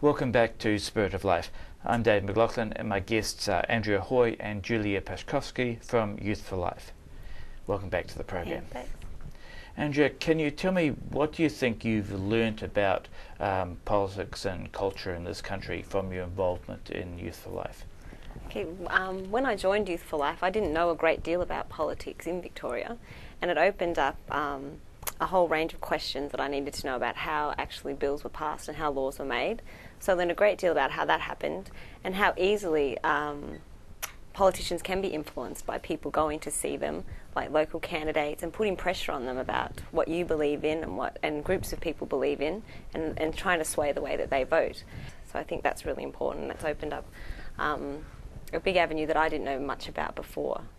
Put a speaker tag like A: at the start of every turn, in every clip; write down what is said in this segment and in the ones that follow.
A: Welcome back to Spirit of Life. I'm Dave McLauchlan and my guests are Andrea Hoy and Julia Paszkowski from Youth for Life. Welcome back to the program.
B: Yeah,
A: Andrea, can you tell me what do you think you've learnt about politics and culture in this country from your involvement in Youth for Life?
B: Okay, when I joined Youth for Life, I didn't know a great deal about politics in Victoria, and it opened up a whole range of questions that I needed to know about how actually bills were passed and how laws were made. So I learned a great deal about how that happened and how easily politicians can be influenced by people going to see them, like local candidates, and putting pressure on them about what you believe in and groups of people believe in, and trying to sway the way that they vote. So I think that's really important. That's opened up a big avenue that I didn't know much about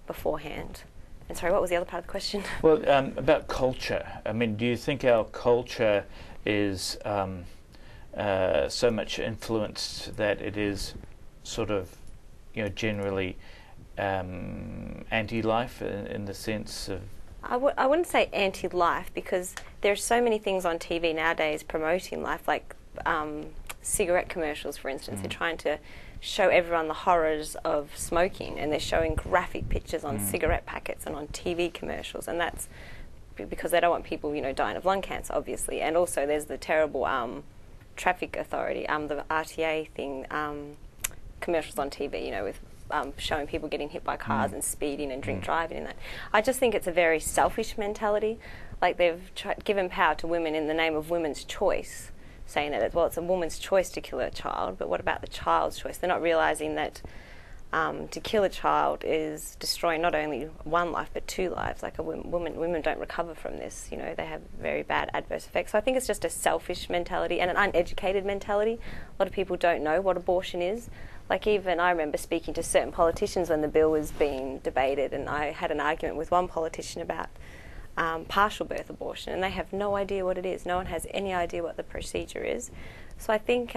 B: beforehand. And sorry, what was the other part of the question?
A: Well, about culture. I mean, do you think our culture is so much influenced that it is sort of, generally anti-life in the sense of...
B: I wouldn't say anti-life, because there's so many things on TV nowadays promoting life, like cigarette commercials, for instance. They're trying to show everyone the horrors of smoking, and they're showing graphic pictures on cigarette packets and on TV commercials, and that's because they don't want people, dying of lung cancer, obviously. And also there's the terrible traffic authority, the RTA thing, commercials on TV, with showing people getting hit by cars and speeding and drink driving and that. I just think it's a very selfish mentality. Like, they've given power to women in the name of women's choice, saying that, well, it's a woman's choice to kill a child, but what about the child's choice? They're not realising that to kill a child is destroying not only one life but two lives. Like, women don't recover from this. They have very bad adverse effects. So I think it's just a selfish mentality and an uneducated mentality. A lot of people don't know what abortion is. Like, even I remember speaking to certain politicians when the bill was being debated, and I had an argument with one politician about partial birth abortion, and they have no idea what it is. No one has any idea what the procedure is. So I think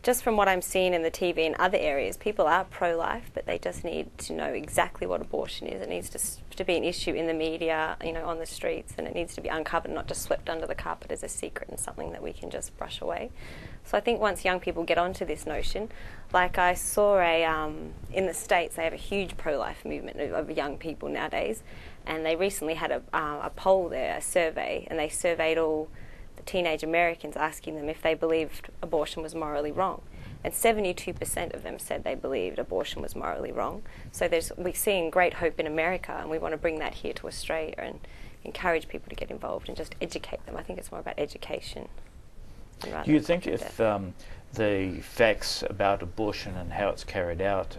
B: just from what I'm seeing in the TV and other areas, people are pro-life, but they just need to know exactly what abortion is. It needs to be an issue in the media, on the streets, and it needs to be uncovered, not just swept under the carpet as a secret and something that we can just brush away. So I think once young people get onto this notion, like I saw in the States, they have a huge pro-life movement of young people nowadays, and they recently had a poll there, a survey, and they surveyed all the teenage Americans, asking them if they believed abortion was morally wrong. And 72% of them said they believed abortion was morally wrong. So we're seeing great hope in America, and we want to bring that here to Australia and encourage people to get involved and just educate them. I think it's more about education.
A: Do you think if the facts about abortion and how it's carried out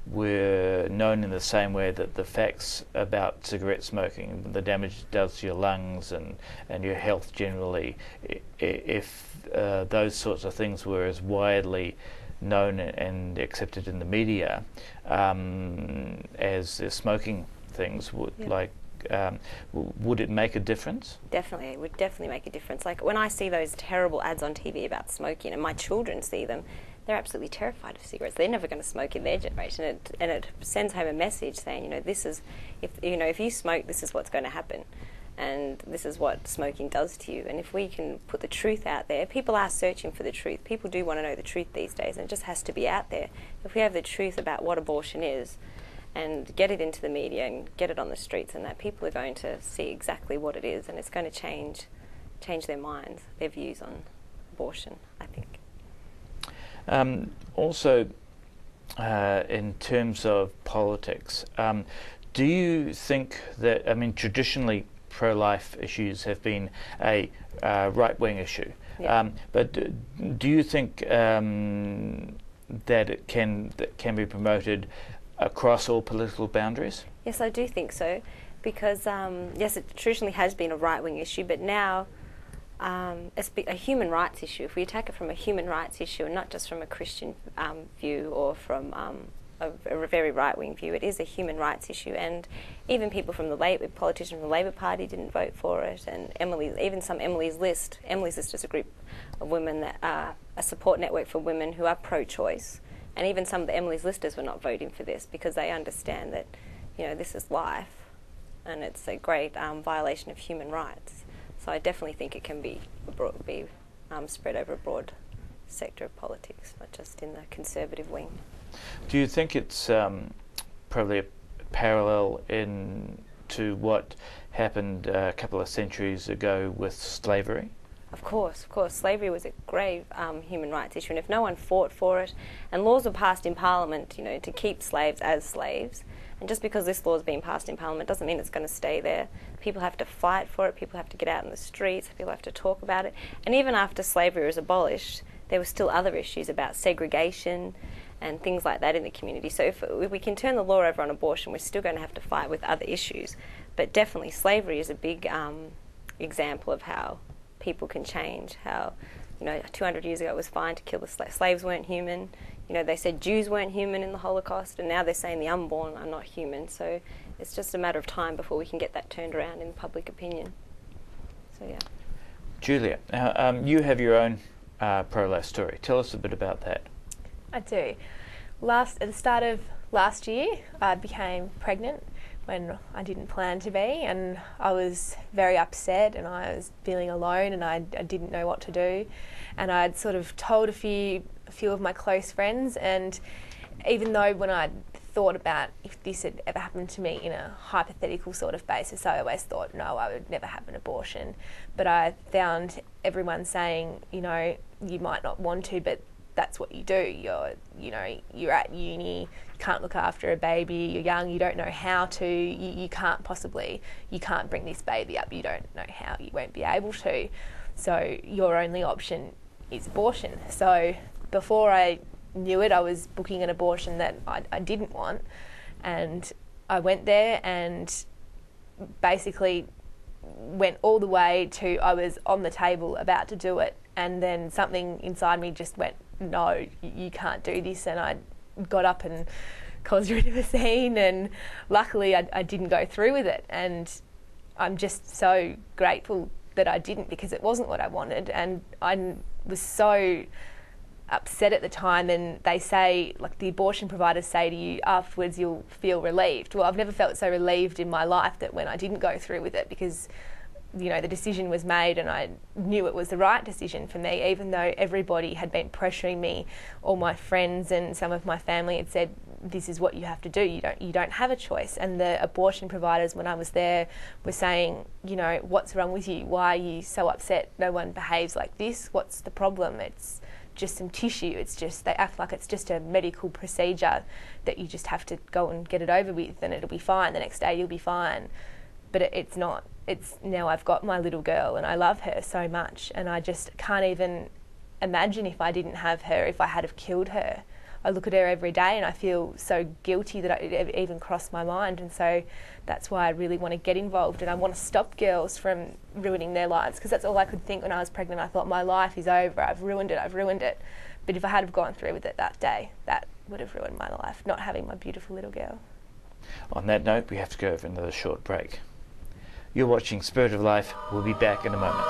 A: were known in the same way that the facts about cigarette smoking, the damage it does to your lungs and your health generally, if those sorts of things were as widely known and accepted in the media as the smoking things would, would it make a difference?
B: Definitely, it would definitely make a difference. Like, when I see those terrible ads on TV about smoking, and my children see them, they're absolutely terrified of cigarettes. They're never going to smoke in their generation, and it sends home a message saying, this is, if you smoke, this is what's going to happen, and this is what smoking does to you. And if we can put the truth out there, people are searching for the truth. People do want to know the truth these days, and it just has to be out there. If we have the truth about what abortion is, and get it into the media and get it on the streets, and that, people are going to see exactly what it is, and it's going to change their minds, their views on abortion, I think.
A: Also, in terms of politics, do you think that, traditionally traditionally pro-life issues have been a right-wing issue. Yeah. But do you think that it can be promoted across all political boundaries?
B: Yes, I do think so, because yes, it traditionally has been a right-wing issue, but now it's a human rights issue. If we attack it from a human rights issue and not just from a Christian view or from a very right-wing view, it is a human rights issue. And even people from politicians from the Labor Party didn't vote for it, and even some Emily's List. Emily's List is a group of women that are a support network for women who are pro-choice. And even some of the Emily's Listers were not voting for this because they understand that, this is life, and it's a great violation of human rights. So I definitely think it can be spread over a broad sector of politics, not just in the conservative wing.
A: Do you think it's probably a parallel to what happened a couple of centuries ago with slavery?
B: Of course. Slavery was a grave human rights issue, and if no one fought for it, and laws were passed in Parliament, to keep slaves as slaves, and just because this law has been passed in Parliament doesn't mean it's going to stay there. People have to fight for it, people have to get out in the streets, people have to talk about it, and even after slavery was abolished, there were still other issues about segregation and things like that in the community. So if we can turn the law over on abortion, we're still going to have to fight with other issues. But definitely slavery is a big example of how people can change, how 200 years ago it was fine to kill the slaves. Slaves weren't human. They said Jews weren't human in the Holocaust, and now they're saying the unborn are not human. So it's just a matter of time before we can get that turned around in public opinion. So yeah.
A: Julia, you have your own pro-life story. Tell us a bit about that.
C: I do. At the start of last year, I became pregnant when I didn't plan to be, and I was very upset, and I was feeling alone, and I didn't know what to do, and I'd sort of told a few of my close friends, and even though when I thought about if this had ever happened to me in a hypothetical sort of basis, I always thought, no, I would never have an abortion. But I found everyone saying, you might not want to, but that's what you do. You're at uni, you can't look after a baby, you're young, you don't know how to, you can't bring this baby up, you don't know how, you won't be able to. So your only option is abortion. So before I knew it, I was booking an abortion that I didn't want, and I went there and basically went all the way to, I was on the table about to do it, and then something inside me just went, no, you can't do this, and I got up and caused a bit of a scene, and luckily I didn't go through with it, and I'm just so grateful that I didn't, because it wasn't what I wanted, and I was so upset at the time. And they say, like, the abortion providers say to you afterwards, you'll feel relieved. Well, I've never felt so relieved in my life that when I didn't go through with it, because the decision was made and I knew it was the right decision for me, even though everybody had been pressuring me. All my friends and some of my family had said, this is what you have to do, you don't have a choice. And the abortion providers, when I was there, were saying, what's wrong with you? Why are you so upset? No one behaves like this. What's the problem? It's just some tissue. They act like it's just a medical procedure that you just have to go and get it over with and it'll be fine. The next day you'll be fine. But it's not. It's now I've got my little girl and I love her so much, and I just can't even imagine if I didn't have her, if I had have killed her. I look at her every day and I feel so guilty that it even crossed my mind, and so that's why I really want to get involved, and I want to stop girls from ruining their lives, because that's all I could think when I was pregnant. I thought, my life is over, I've ruined it. But if I had have gone through with it that day, that would have ruined my life, not having my beautiful little girl.
A: On that note, we have to go for another short break. You're watching Spirit of Life. We'll be back in a moment.